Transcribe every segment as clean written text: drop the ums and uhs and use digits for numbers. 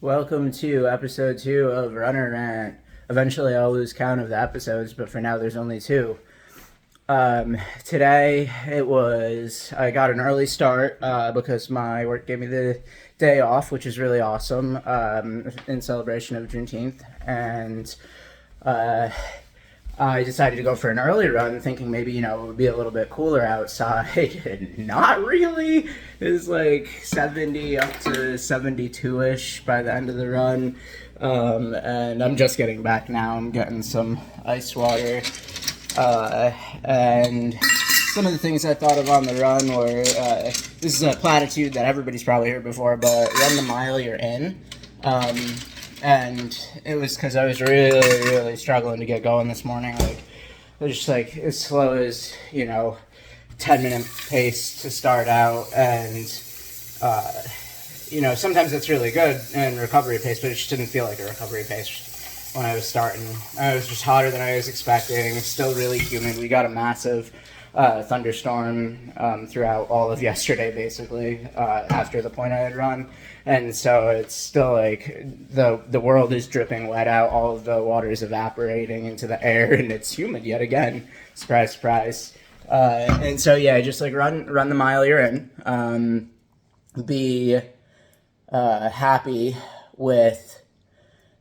Welcome to episode 2 of Rant. Eventually, I'll lose count of the episodes, but for now, there's only 2. Today, I got an early start because my work gave me the day off, which is really awesome, in celebration of Juneteenth. And I decided to go for an early run, thinking maybe, it would be a little bit cooler outside. Not really. It's like 70 up to 72-ish by the end of the run. And I'm just getting back now. I'm getting some ice water. And some of the things I thought of on the run were, this is a platitude that everybody's probably heard before, but run the mile you're in. And it was because I was really, really struggling to get going this morning. Like, it was just like as slow as, 10-minute pace to start out. And, sometimes it's really good in recovery pace, but it just didn't feel like a recovery pace when I was starting. It was just hotter than I was expecting. It's still really humid. We got a massive thunderstorm throughout all of yesterday, basically, after the point I had run. And so it's still like the world is dripping wet out. All of the water is evaporating into the air, and it's humid yet again. Surprise, surprise. And so, yeah, just like run the mile you're in. Be happy with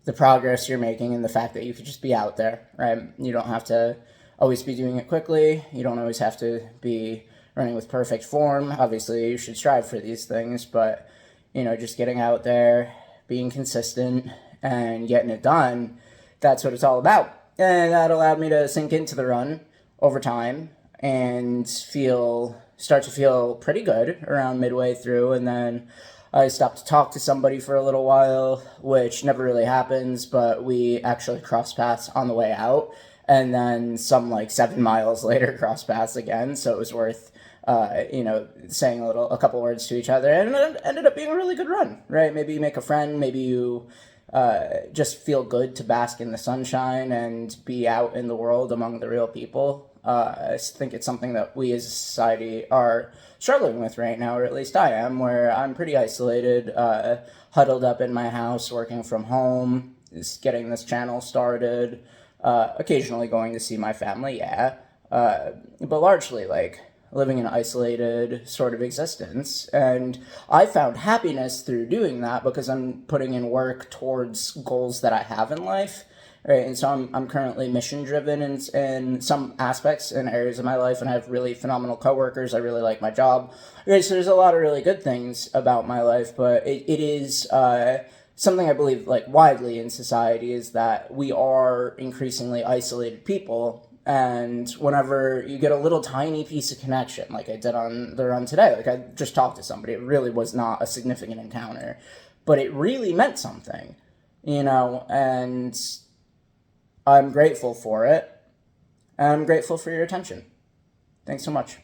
the progress you're making and the fact that you could just be out there, right? You don't have to always be doing it quickly. You don't always have to be running with perfect form. Obviously, you should strive for these things, but just getting out there, being consistent, and getting it done, that's what it's all about. And that allowed me to sink into the run over time and start to feel pretty good around midway through. And then I stopped to talk to somebody for a little while, which never really happens, but we actually crossed paths on the way out. And then some 7 miles later crossed paths again. So it was worth saying a couple words to each other, and it ended up being a really good run, right? Maybe you make a friend, maybe you just feel good to bask in the sunshine and be out in the world among the real people. I think it's something that we as a society are struggling with right now, or at least I am, where I'm pretty isolated, huddled up in my house, working from home, just getting this channel started, occasionally going to see my family, yeah, but largely living an isolated sort of existence. And I found happiness through doing that because I'm putting in work towards goals that I have in life, right? And so I'm currently mission driven in some aspects and areas of my life, and I have really phenomenal coworkers. I really like my job, right? So there's a lot of really good things about my life, but it is something I believe widely in society is that we are increasingly isolated people. And whenever you get a little tiny piece of connection, like I did on the run today, I just talked to somebody, it really was not a significant encounter, but it really meant something, and I'm grateful for it, and I'm grateful for your attention. Thanks so much.